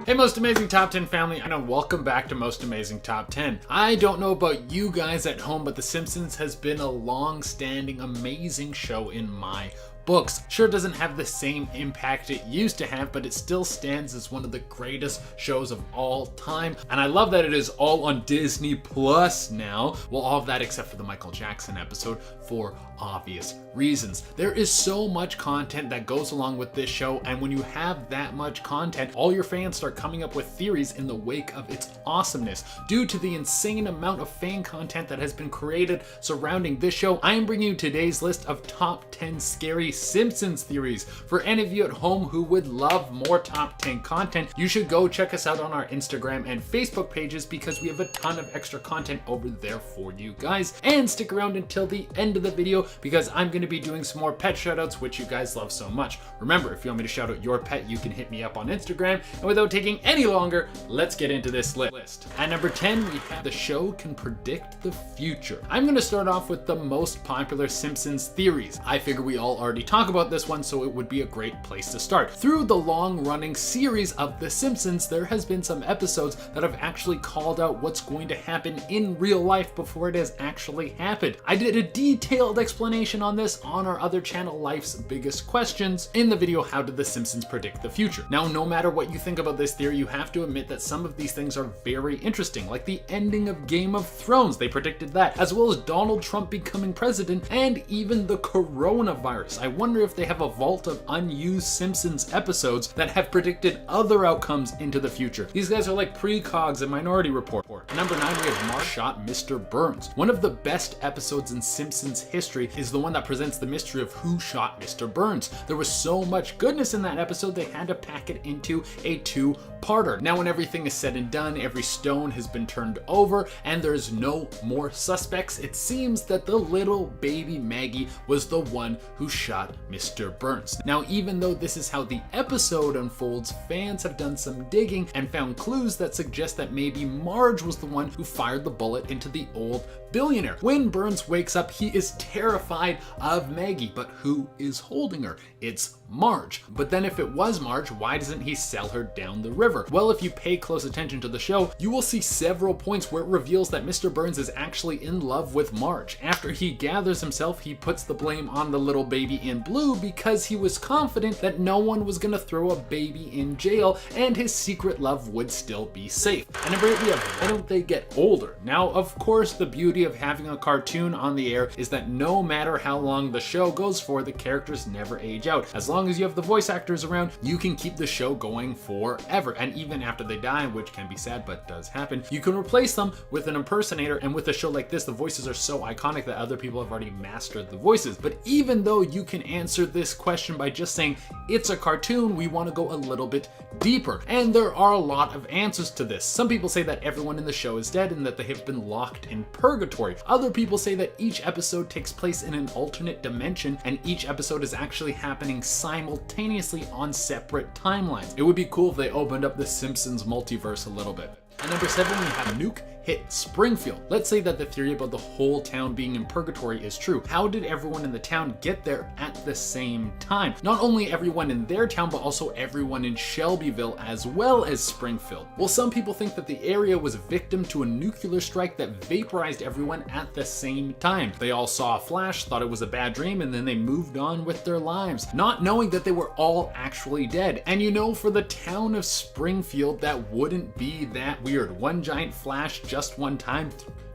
Hey Most Amazing Top 10 family, and welcome back to Most Amazing Top 10. I don't know about you guys at home, but The Simpsons has been a long-standing amazing show in my books. Sure, it doesn't have the same impact it used to have, but it still stands as one of the greatest shows of all time. And I love that it is all on Disney Plus now. Well, all of that except for the Michael Jackson episode for obvious reasons. There is so much content that goes along with this show, and when you have that much content, all your fans start coming up with theories in the wake of its awesomeness. Due to the insane amount of fan content that has been created surrounding this show, I am bringing you today's list of top 10 scary Simpsons theories. For any of you at home who would love more top 10 content, you should go check us out on our Instagram and Facebook pages because we have a ton of extra content over there for you guys. And stick around until the end of the video because I'm going to be doing some more pet shoutouts, which you guys love so much. Remember, if you want me to shout out your pet, you can hit me up on Instagram. And without taking any longer, let's get into this list. At number 10, we have the show can predict the future. I'm going to start off with the most popular Simpsons theories. I figure we all already talk about this one, so it would be a great place to start. Through the long-running series of The Simpsons, there has been some episodes that have actually called out what's going to happen in real life before it has actually happened. I did a detailed explanation on this on our other channel, Life's Biggest Questions, in the video How Did The Simpsons Predict the Future? Now, no matter what you think about this theory, you have to admit that some of these things are very interesting, like the ending of Game of Thrones. They predicted that, as well as Donald Trump becoming president, and even the coronavirus. I wonder if they have a vault of unused Simpsons episodes that have predicted other outcomes into the future. These guys are like precogs in Minority Report. At number 9, we have Marge shot Mr. Burns. One of the best episodes in Simpsons history is the one that presents the mystery of who shot Mr. Burns. There was so much goodness in that episode, they had to pack it into a two-parter. Now, when everything is said and done, every stone has been turned over, and there's no more suspects, it seems that the little baby Maggie was the one who shot Mr. Burns. Now, even though this is how the episode unfolds, fans have done some digging and found clues that suggest that maybe Marge was the one who fired the bullet into the old billionaire. When Burns wakes up, he is terrified of Maggie, but who is holding her? It's Marge. But then if it was Marge, why doesn't he sell her down the river? Well, if you pay close attention to the show, you will see several points where it reveals that Mr. Burns is actually in love with Marge. After he gathers himself, he puts the blame on the little baby in blue because he was confident that no one was gonna throw a baby in jail and his secret love would still be safe. And number 8, we have Why Don't They Get Older? Now, of course, the beauty of having a cartoon on the air is that no matter how long the show goes for, the characters never age out. As long as you have the voice actors around, you can keep the show going forever. And even after they die, which can be sad but does happen, you can replace them with an impersonator. And with a show like this, the voices are so iconic that other people have already mastered the voices. But even though you can answer this question by just saying it's a cartoon, we want to go a little bit deeper. And there are a lot of answers to this. Some people say that everyone in the show is dead and that they have been locked in purgatory. Other people say that each episode takes place in an alternate dimension and each episode is actually happening simultaneously on separate timelines. It would be cool if they opened up the Simpsons multiverse a little bit. At number 7, we have Nuke hit Springfield. Let's say that the theory about the whole town being in purgatory is true. How did everyone in the town get there at the same time? Not only everyone in their town, but also everyone in Shelbyville as well as Springfield. Well, some people think that the area was victim to a nuclear strike that vaporized everyone at the same time. They all saw a flash, thought it was a bad dream, and then they moved on with their lives, not knowing that they were all actually dead. And you know, for the town of Springfield, that wouldn't be that weird. One giant flash just one time.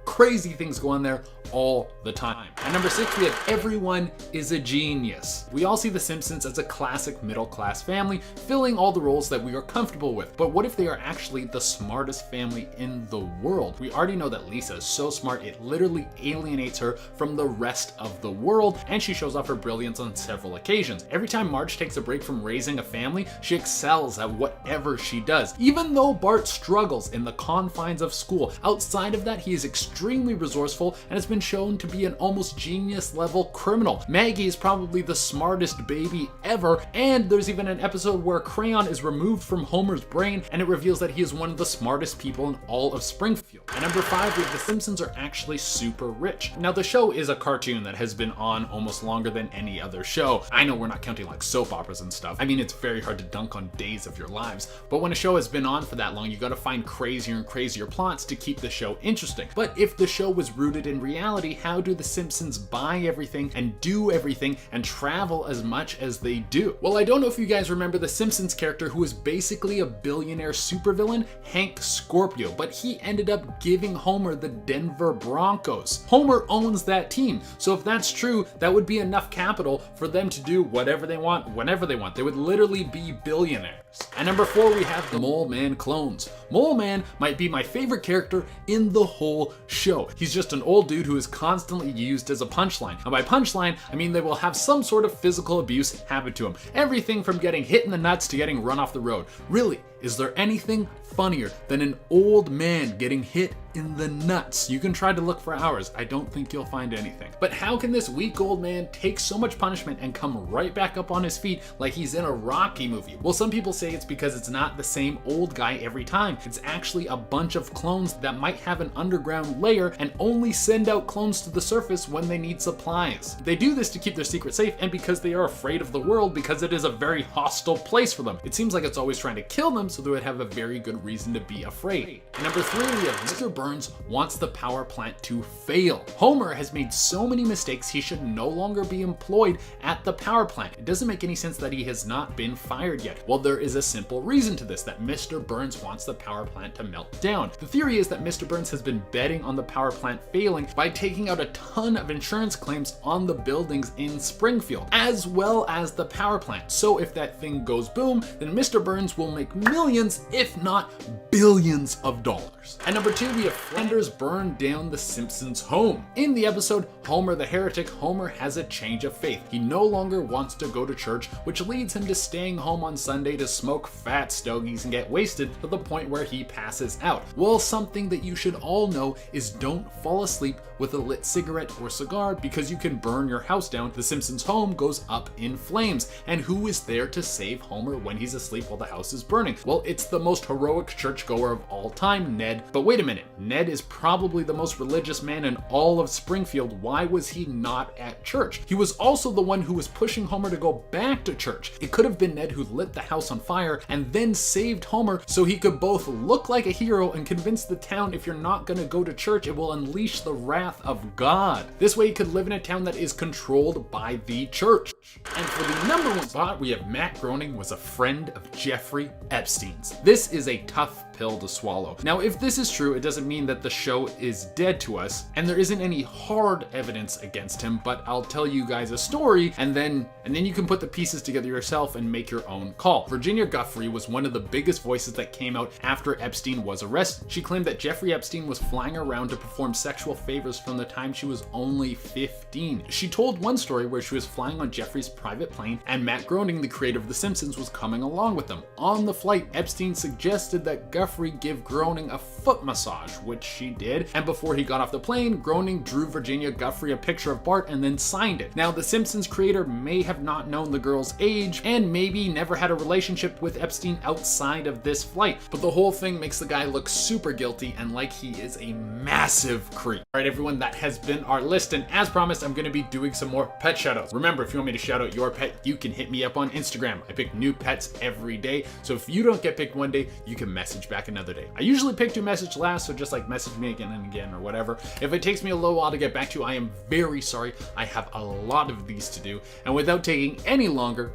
Crazy things go on there all the time. At number 6, we have Everyone is a Genius. We all see The Simpsons as a classic middle-class family, filling all the roles that we are comfortable with. But what if they are actually the smartest family in the world? We already know that Lisa is so smart, it literally alienates her from the rest of the world, and she shows off her brilliance on several occasions. Every time Marge takes a break from raising a family, she excels at whatever she does. Even though Bart struggles in the confines of school, outside of that, he is extremely extremely resourceful and has been shown to be an almost genius level criminal. Maggie is probably the smartest baby ever, and there's even an episode where a crayon is removed from Homer's brain and it reveals that he is one of the smartest people in all of Springfield. At number 5, we have The Simpsons are actually super rich. Now the show is a cartoon that has been on almost longer than any other show. I know we're not counting like soap operas and stuff. I mean, it's very hard to dunk on days of your lives, but when a show has been on for that long, you gotta find crazier and crazier plots to keep the show interesting. But if the show was rooted in reality, how do the Simpsons buy everything and do everything and travel as much as they do? Well, I don't know if you guys remember the Simpsons character who was basically a billionaire supervillain, Hank Scorpio, but he ended up giving Homer the Denver Broncos. Homer owns that team, so if that's true, that would be enough capital for them to do whatever they want, whenever they want. They would literally be billionaires. At number 4, we have the Mole Man clones. Mole Man might be my favorite character in the whole show. He's just an old dude who is constantly used as a punchline. And by punchline, I mean they will have some sort of physical abuse happen to him. Everything from getting hit in the nuts to getting run off the road. Really, is there anything funnier than an old man getting hit in the nuts? You can try to look for hours. I don't think you'll find anything. But how can this weak old man take so much punishment and come right back up on his feet like he's in a Rocky movie? Well, some people say it's because it's not the same old guy every time. It's actually a bunch of clones that might have an underground layer and only send out clones to the surface when they need supplies. They do this to keep their secret safe and because they are afraid of the world, because it is a very hostile place for them. It seems like it's always trying to kill them, so they would have a very good reason to be afraid. And number 3, we have Mr. Burns wants the power plant to fail. Homer has made so many mistakes he should no longer be employed at the power plant. It doesn't make any sense that he has not been fired yet. Well, there is a simple reason to this, that Mr. Burns wants the power plant to melt down. The theory is that Mr. Burns has been betting on the power plant failing by taking out a ton of insurance claims on the buildings in Springfield, as well as the power plant. So if that thing goes boom, then Mr. Burns will make millions, if not billions of dollars. At number 2, we have Flanders burn down the Simpsons' home. In the episode Homer the Heretic, Homer has a change of faith. He no longer wants to go to church, which leads him to staying home on Sunday to smoke fat stogies and get wasted to the point where he passes out. Well, something that you should all know is don't fall asleep with a lit cigarette or cigar because you can burn your house down. The Simpsons' home goes up in flames. And who is there to save Homer when he's asleep while the house is burning? Well, it's the most heroic churchgoer of all time, Ned. But wait a minute, Ned is probably the most religious man in all of Springfield. Why was he not at church? He was also the one who was pushing Homer to go back to church. It could have been Ned who lit the house on fire and then saved Homer so he could both look like a hero and convince the town, if you're not gonna go to church, it will unleash the wrath of God. This way he could live in a town that is controlled by the church. And for the number 1 spot, we have Matt Groening was a friend of Jeffrey Epstein's. This is a tough pill to swallow. Now, if this is true, it doesn't mean that the show is dead to us, and there isn't any hard evidence against him, but I'll tell you guys a story, and then you can put the pieces together yourself and make your own call. Virginia Guffrey was one of the biggest voices that came out after Epstein was arrested. She claimed that Jeffrey Epstein was flying around to perform sexual favors from the time she was only 15. She told one story where she was flying on Jeffrey's private plane, and Matt Groening, the creator of The Simpsons, was coming along with them. On the flight, Epstein suggested that Guffrey give Groening a foot massage, which she did, and before he got off the plane, Groening drew Virginia Guffrey a picture of Bart and then signed it. Now, The Simpsons creator may have not known the girl's age, and maybe never had a relationship with Epstein outside of this flight, but the whole thing makes the guy look super guilty and like he is a massive creep. Alright everyone, that has been our list, and as promised, I'm going to be doing some more pet shoutouts. Remember, if you want me to shout out your pet, you can hit me up on Instagram. I pick new pets every day, so if you don't get picked one day, you can message back another day. I usually pick to message last, so just like message me again and again or whatever. If it takes me a little while to get back to you, I am very sorry. I have a lot of these to do, and without taking any longer,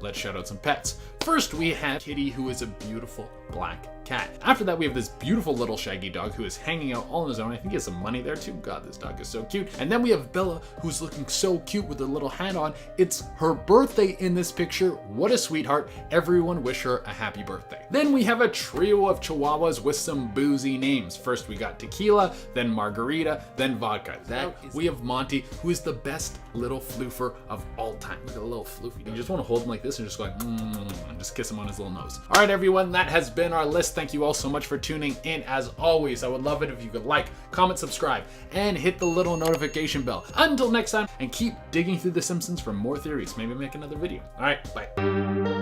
let's shout out some pets. First, we have Kitty, who is a beautiful black cat. After that, we have this beautiful little shaggy dog who is hanging out all on his own. I think he has some money there too. God, this dog is so cute. And then we have Bella, who's looking so cute with her little hat on. It's her birthday in this picture. What a sweetheart. Everyone wish her a happy birthday. Then we have a trio of chihuahuas with some boozy names. First, we got Tequila, then Margarita, then Vodka. We have Monty, who is the best little floofer of all time. Look at a little floofy. You just want to hold him like this this and just go like, and just kiss him on his little nose. All right, everyone, that has been our list. Thank you all so much for tuning in. As always, I would love it if you could like, comment, subscribe, and hit the little notification bell. Until next time, and keep digging through The Simpsons for more theories. Maybe make another video. All right, bye.